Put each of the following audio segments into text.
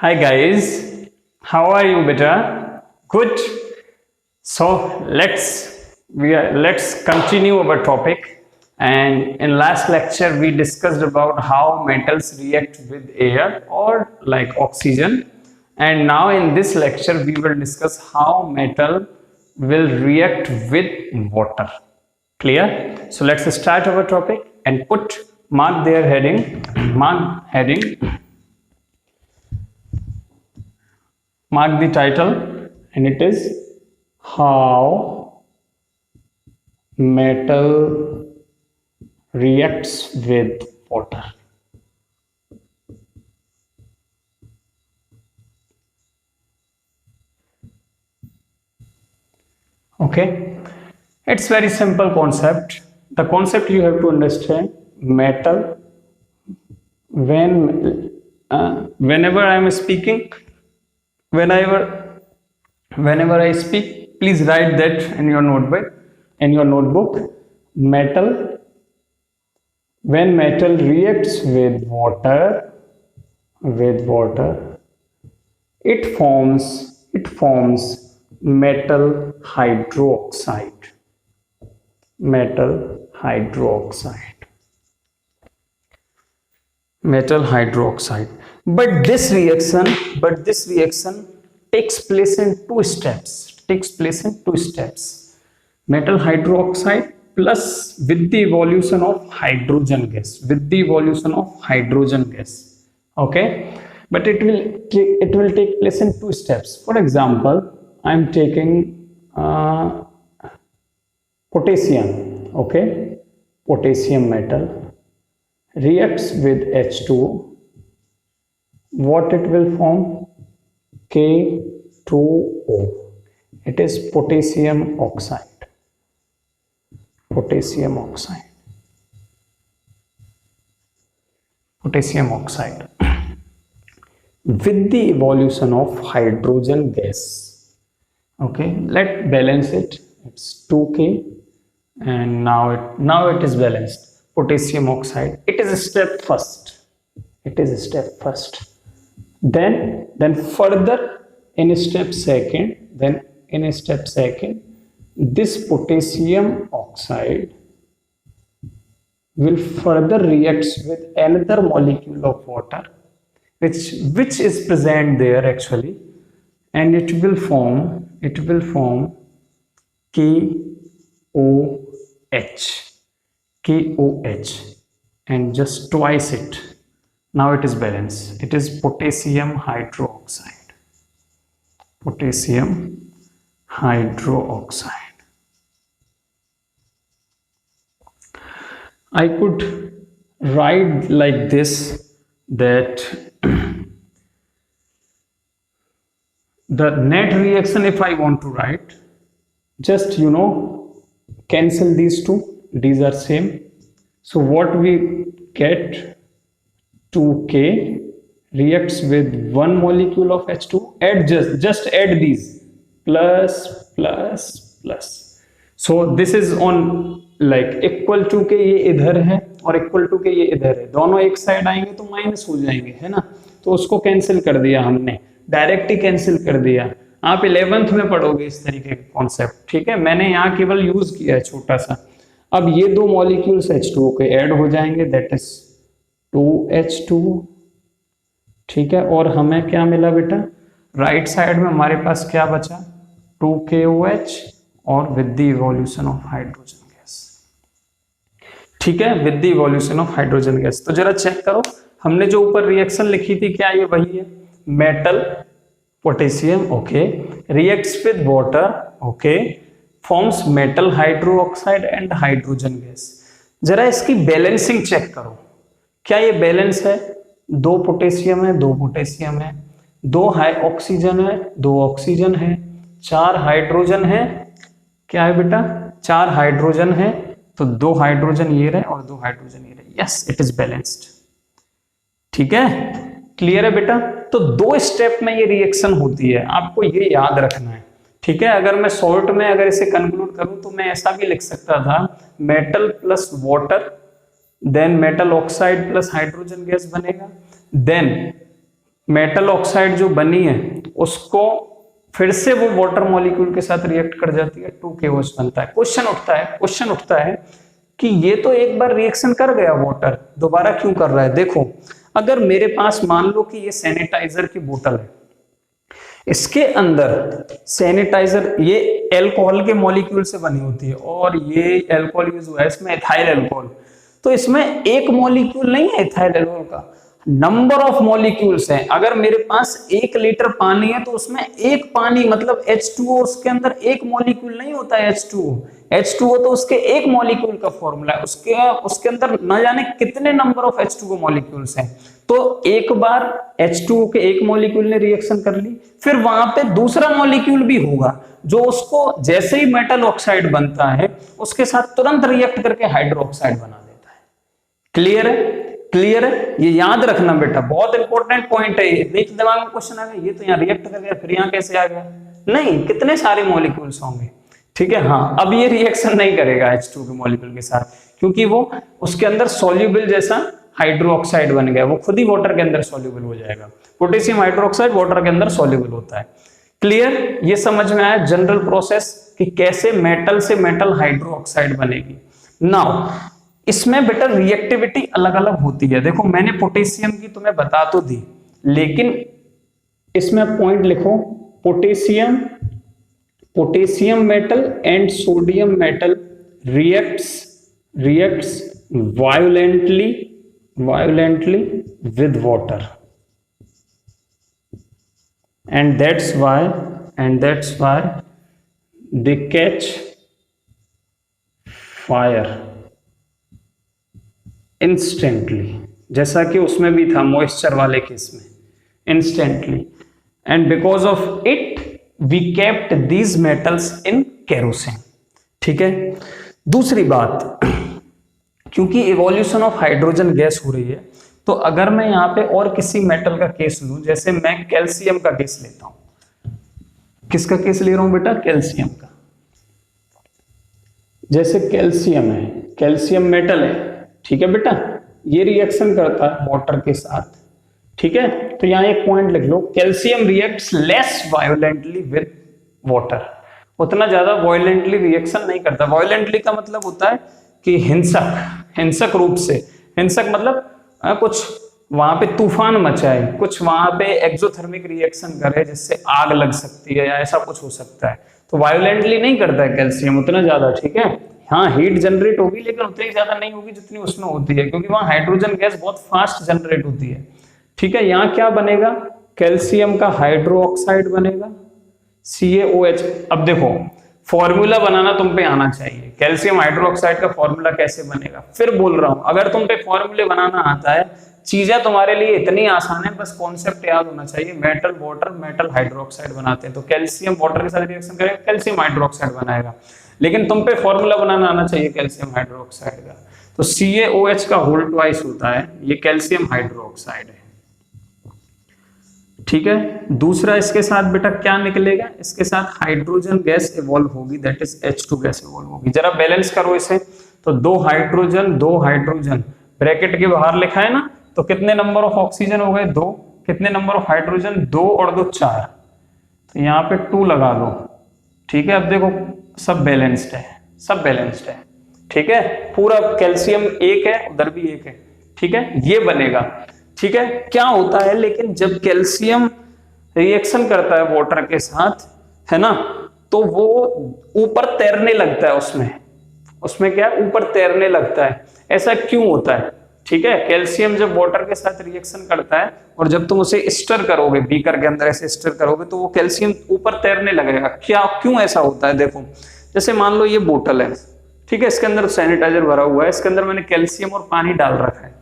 Hi guys, how are you beta? Good. So let's continue our topic. And in last lecture we discussed about how metals react with air or like oxygen. And now in this lecture we will discuss how metal will react with water. Clear? So let's start our topic and mark their heading. Mark the title, and it is how metal reacts with water. Okay, it's very simple concept. The concept you have to understand: metal. Whenever I am speaking, whenever I speak, please write that in your notebook. Metal, when metal reacts with water, it forms metal hydroxide. Metal hydroxide. But this reaction takes place in two steps. Metal hydroxide plus with the evolution of hydrogen gas. Okay, but it will take place in two steps. For example, I am taking potassium. Okay, potassium metal reacts with H2. What it will form? K2O. It is potassium oxide. With the evolution of hydrogen gas. Okay, let's balance it. It's 2K, and now it is balanced. Potassium oxide. It is a step first. Then further in step second. This potassium oxide will further reacts with another molecule of water, which is present there actually, and it will form KOH, and just twice it. Now it is balanced. It is potassium hydroxide. I could write like this, that the net reaction, if I want to write, just cancel these two. These are same. So what we get, 2K reacts with one molecule of H2. Just add these, plus. So this is on like equal to के ये इधर है और equal to के ये इधर है, दोनों एक साइड आएंगे तो माइनस हो जाएंगे, है ना। तो उसको कैंसिल कर दिया हमने, डायरेक्ट ही कैंसिल कर दिया। आप 11th में पढ़ोगे इस तरीके का कॉन्सेप्ट, ठीक है। मैंने यहाँ केवल यूज किया है छोटा सा। अब ये दो मॉलिक्यूल्स H2O के ऐड हो जाएंगे, दैट इज 2H2, ठीक है। और हमें क्या मिला बेटा, राइट साइड में हमारे पास क्या बचा, 2KOH और with the evolution of hydrogen gas, ठीक है, with the evolution of hydrogen gas. तो जरा चेक करो, हमने जो ऊपर रिएक्शन लिखी थी क्या ये वही है? Metal potassium, okay, reacts with water, okay, forms metal hydroxide and hydrogen gas. जरा इसकी बैलेंसिंग चेक करो, क्या ये बैलेंस है? 2 पोटेशियम है, 2 पोटेशियम है, 2 ऑक्सीजन है, 2 ऑक्सीजन है, 4 हाइड्रोजन है, क्या है बेटा, 4 हाइड्रोजन है, तो 2 हाइड्रोजन ये रहे और 2 हाइड्रोजन ये रहे। यस, इट इज बैलेंस्ड, ठीक है, क्लियर है बेटा। तो 2 स्टेप में ये रिएक्शन होती है, आपको ये याद रखना है, ठीक है। अगर मैं शॉर्ट में अगर इसे कंक्लूड करूं तो मैं ऐसा भी लिख सकता था, metal plus water, then metal oxide plus hydrogen gas बनेगा, देन मेटल ऑक्साइड जो बनी है उसको फिर से वो वाटर मॉलिक्यूल के साथ रिएक्ट कर जाती है, 2KOH बनता है। क्वेश्चन उठता है कि ये तो एक बार रिएक्शन कर गया वाटर, दोबारा क्यों कर रहा है? देखो, अगर मेरे पास मान लो कि ये सैनिटाइजर की बोतल है, इसके अंदर सैनिटाइजर ये एल्कोहल के मॉलिक्यूल से बनी होती है और ये एल्कोहल यूज हुआ है इसमें एथाइल एल्कोहल, तो इसमें एक मॉलिक्यूल नहीं है एथाइल एल्कोहल का, नंबर ऑफ मॉलिक्यूल्स हैं। अगर मेरे पास 1 लीटर पानी है तो उसमें एक पानी मतलब H2O, उसके अंदर एक मॉलिक्यूल नहीं होता है H2O तो उसके एक मॉलिक्यूल का फॉर्मूला है, उसके अंदर न जाने कितने नंबर ऑफ H2O मॉलिक्यूल्स हैं। तो एक बार H2O के एक मॉलिक्यूल ने रिएक्शन कर ली, फिर वहां पे दूसरा मॉलिक्यूल भी होगा जो उसको जैसे ही मेटल ऑक्साइड बनता है उसके साथ तुरंत रिएक्ट करके हाइड्रोक्साइड बना देता है। क्लियर है? क्लियर है? ये याद रखना बेटा, बहुत इंपॉर्टेंट पॉइंट है ये। देख दिमाग में क्वेश्चन आ गया, ये तो यहाँ रिएक्ट कर गया, फिर यहाँ कैसे आ गया? नहीं, कितने सारे मॉलिक्यूल्स होंगे। ठीक है, हाँ, अब ये रिएक्शन नहीं करेगा H2 के मॉलिक्यूल के साथ, क्योंकि वो उसके अंदर सॉल्युबल जैसा हाइड्रोक्साइड बन गया, वो खुद ही वाटर के अंदर सॉल्युबल हो जाएगा। पोटेशियम हाइड्रोक्साइड वाटर के अंदर सॉल्युबल होता है। क्लियर? ये समझ में आया जनरल प्रोसेस कि कैसे मेटल से मेटल हाइड्रोक्साइड बनेगी। नाउ इसमें बेटा रिएक्टिविटी अलग अलग होती है। देखो, मैंने पोटेशियम की तुम्हें बता तो दी, लेकिन इसमें पॉइंट लिखो, potassium metal and sodium metal reacts violently with water, and that's why they catch fire instantly, जैसा कि उसमें भी था मॉइस्चर वाले केस में, instantly, and because of it we kept these metals in kerosene। ठीक है, दूसरी बात, क्योंकि इवोल्यूशन ऑफ हाइड्रोजन गैस हो रही है, तो अगर मैं यहाँ पे और किसी मेटल का केस लूं, जैसे मैं कैल्शियम का केस लेता हूं। किसका केस ले रहा हूं बेटा? कैल्शियम का। जैसे कैल्शियम है, कैल्शियम मेटल है, ठीक है बेटा, ये रिएक्शन करता है वाटर के साथ। ठीक है, तो यहाँ एक पॉइंट लिख लो, calcium reacts less violently with water, उतना ज्यादा वायोलेंटली रिएक्शन नहीं करता। वायोलेंटली का मतलब होता है कि हिंसक रूप से, हिंसक मतलब कुछ वहां पे तूफान मचाए, कुछ वहां पे एक्सोथर्मिक रिएक्शन करे जिससे आग लग सकती है या ऐसा कुछ हो सकता है, तो वायोलेंटली नहीं करता है कैल्शियम उतना ज्यादा। ठीक है, हाँ, हीट जनरेट होगी लेकिन उतनी ज्यादा नहीं होगी जितनी उसमें होती है, क्योंकि वहां हाइड्रोजन गैस बहुत फास्ट जनरेट होती है। ठीक है, यहाँ क्या बनेगा? कैल्शियम का हाइड्रोक्साइड बनेगा, CaOH। अब देखो, फॉर्मूला बनाना तुम पे आना चाहिए, कैल्शियम हाइड्रोक्साइड का फॉर्मूला कैसे बनेगा। फिर बोल रहा हूं, अगर तुम पे फॉर्मूले बनाना आता है, चीजें तुम्हारे लिए इतनी आसान है, बस कॉन्सेप्ट याद होना चाहिए। मेटल वाटर मेटल हाइड्रोक्साइड बनाते हैं, तो कैल्शियम वाटर के साथ रिएक्शन करेगा, कैल्शियम हाइड्रोक्साइड बनाएगा, लेकिन तुम पे फॉर्मूला बनाना आना चाहिए कैल्शियम हाइड्रोक्साइड का। तो CaOH का होल ट्वाइस होता है, ये कैल्शियम हाइड्रोक्साइड है। ठीक है, दूसरा इसके साथ बेटा क्या निकलेगा? इसके साथ हाइड्रोजन गैस इवॉल्व होगी, that is H2 gas evolve होगी। जरा बैलेंस करो इसे, तो दो हाइड्रोजन ब्रैकेट के बाहर लिखा है ना, तो कितने नंबर ऑफ ऑक्सीजन हो गए? 2। कितने नंबर ऑफ हाइड्रोजन? 2 और 2 4, तो यहाँ पे 2 लगा दो। ठीक है, अब देखो सब बैलेंस्ड है, ठीक है, पूरा कैल्शियम 1 है, उधर भी 1 है। ठीक है, ये बनेगा। ठीक है, क्या होता है लेकिन जब कैल्शियम रिएक्शन करता है वाटर के साथ, है ना, तो वो ऊपर तैरने लगता है, उसमें क्या है? ऊपर तैरने लगता है। ऐसा क्यों होता है? ठीक है, कैल्शियम जब वाटर के साथ रिएक्शन करता है और जब तुम उसे स्टर करोगे, बीकर के अंदर ऐसे स्टर करोगे, तो वो कैल्शियम ऊपर तैरने लगेगा। क्यों ऐसा होता है? देखो, जैसे मान लो ये बोतल है, ठीक है, इसके अंदर सैनिटाइजर भरा हुआ है, इसके अंदर मैंने कैल्शियम और पानी डाल रखा है।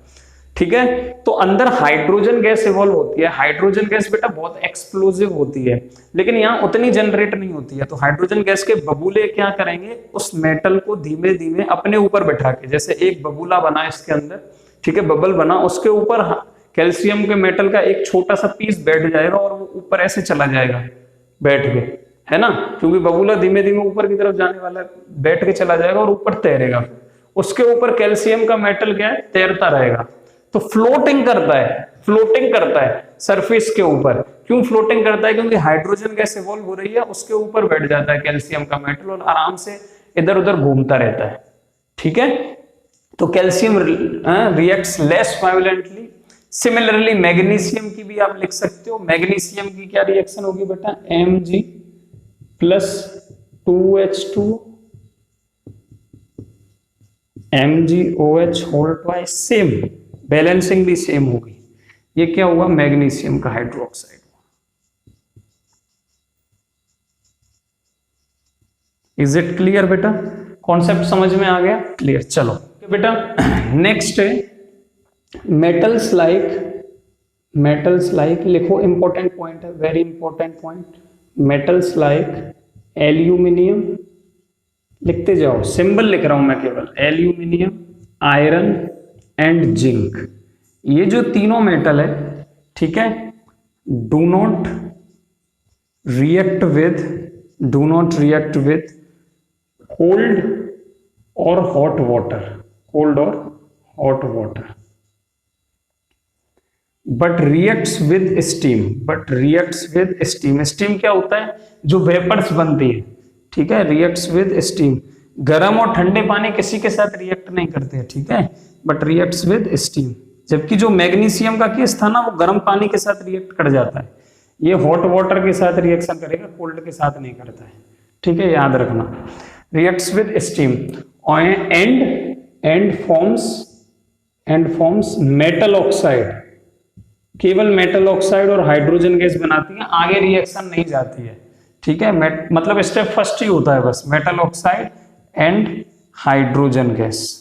ठीक है, तो अंदर हाइड्रोजन गैस इवॉल्व होती है। हाइड्रोजन गैस बेटा बहुत एक्सप्लोसिव होती है, लेकिन यहाँ उतनी जनरेट नहीं होती है। तो हाइड्रोजन गैस के बबूले क्या करेंगे? उस मेटल को धीमे धीमे अपने ऊपर बैठा के, जैसे एक बबूला बना इसके अंदर, ठीक है, बबल बना, उसके ऊपर कैल्शियम के मेटल का एक छोटा सा पीस बैठ जाएगा और वो ऊपर ऐसे चला जाएगा बैठ के, है ना, क्योंकि बबूला धीमे धीमे ऊपर की तरफ जाने वाला, बैठ के चला जाएगा और ऊपर तैरेगा। उसके ऊपर कैल्शियम का मेटल क्या है? तैरता रहेगा। तो फ्लोटिंग करता है, फ्लोटिंग करता है सरफेस के ऊपर। क्यों फ्लोटिंग करता है? क्योंकि हाइड्रोजन गैस इवॉल्व हो रही है, उसके ऊपर बैठ जाता है कैल्शियम का मेटल और आराम से इधर उधर घूमता रहता है। ठीक है, तो calcium reacts less violently. Similarly magnesium की भी आप लिख सकते हो। मैग्नीशियम की क्या रिएक्शन होगी बेटा? Mg plus 2H2 MgOH whole twice, same balancing भी सेम होगी। ये क्या हुआ? मैग्नीशियम का हाइड्रोक्साइड। इज इट क्लियर बेटा? कॉन्सेप्ट समझ में आ गया? क्लियर। चलो बेटा नेक्स्ट है मेटल्स लाइक लिखो, इंपॉर्टेंट पॉइंट है, very important point. Metals like aluminium, लिखते जाओ, सिंबल लिख रहा हूं मैं केवल, एल्यूमिनियम, आयरन एंड जिंक। ये जो तीनों मेटल है, ठीक है, do not react with cold और hot water, but reacts with steam. Steam क्या होता है? जो वेपर्स बनती है, ठीक है, रिएक्ट्स विद स्टीम। गर्म और ठंडे पानी किसी के साथ रिएक्ट नहीं करते, ठीक है, बट रिएक्ट्स विद स्टीम। जबकि जो मैग्नीशियम का केस था ना, वो गर्म पानी के साथ रिएक्ट कर जाता है, ये हॉट वाटर के साथ रिएक्शन करेगा, कोल्ड के साथ नहीं करता है। ठीक है, याद रखना, reacts with steam and forms metal oxide. केवल मेटल ऑक्साइड और हाइड्रोजन गैस बनाती है, आगे रिएक्शन नहीं जाती है। ठीक है, मतलब स्टेप फर्स्ट ही होता है बस, metal oxide and hydrogen gas.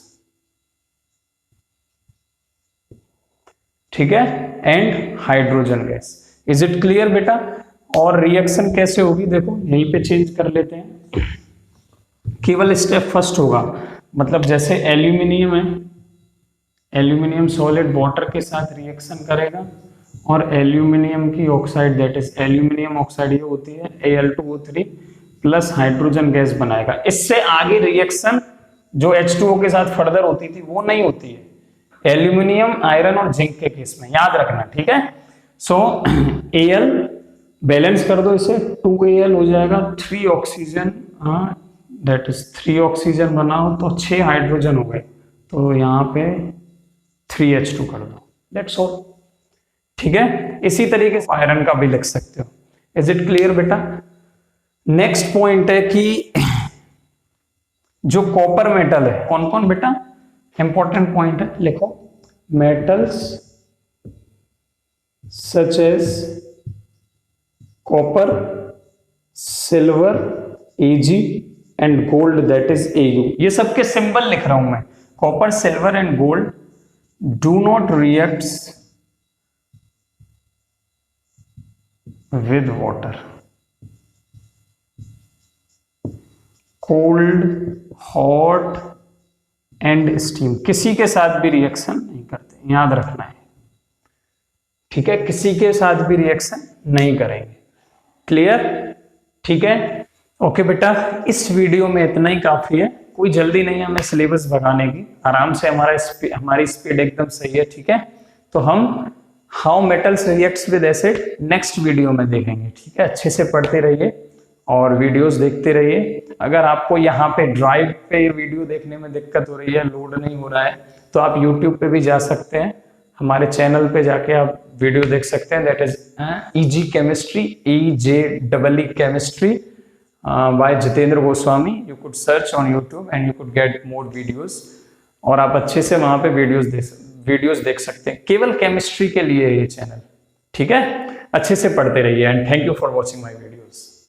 ठीक है, and hydrogen gas. Is it clear बेटा? और रिएक्शन कैसे होगी देखो, यहीं पे चेंज कर लेते हैं। केवल स्टेप फर्स्ट होगा, मतलब जैसे एल्यूमिनियम है, एल्यूमिनियम सॉलिड वाटर के साथ रिएक्शन करेगा और एल्यूमिनियम की oxide, that is aluminium oxide, ये होती है Al2O3 प्लस हाइड्रोजन गैस बनाएगा। इससे आगे रिएक्शन जो H2O के साथ फर्दर होती थी वो नहीं होती है एल्यूमिनियम, आयरन और जिंक के केस में, याद रखना। ठीक है, सो Al बैलेंस कर दो इसे, 2Al हो जाएगा, 3 ऑक्सीजन, दैट इज 3 ऑक्सीजन बनाओ तो 6 हाइड्रोजन हो गए, तो यहाँ पे 3H2 कर दो, दैट्स ऑल। ठीक है, इसी तरीके से आयरन का भी लिख सकते हो। इज इट क्लियर बेटा? नेक्स्ट पॉइंट है कि जो कॉपर मेटल है, कौन कौन बेटा? इंपॉर्टेंट पॉइंट है, लिखो, metals such as copper, silver, Ag and gold, that is Au। ये सबके सिंबल लिख रहा हूं मैं, copper, silver and gold do not reacts with water, cold, hot and steam, किसी के साथ भी रिएक्शन नहीं करते, याद रखना है। ठीक है, किसी के साथ भी रिएक्शन नहीं करेंगे। क्लियर? ठीक है, ओके बेटा, इस वीडियो में इतना ही काफी है, कोई जल्दी नहीं है हमें सिलेबस भगाने की, आराम से हमारी स्पीड एकदम सही है। ठीक है, तो हम how metals reacts with acid next video में देखेंगे। ठीक है, अच्छे से पढ़ते रहिए और वीडियोस देखते रहिए। अगर आपको यहाँ पे ड्राइव पे वीडियो देखने में दिक्कत हो रही है, लोड नहीं हो रहा है, तो आप यूट्यूब पे भी जा सकते हैं, हमारे चैनल पे जाके आप वीडियो देख सकते हैं, that is EG chemistry, EJEE chemistry bye Jitendra Goswami. You could search on YouTube and you could get more videos, और आप अच्छे से वहां पे वीडियोस देख सकते हैं, केवल केमिस्ट्री के लिए ये चैनल। ठीक है, अच्छे से पढ़ते रहिए and thank you for watching my video.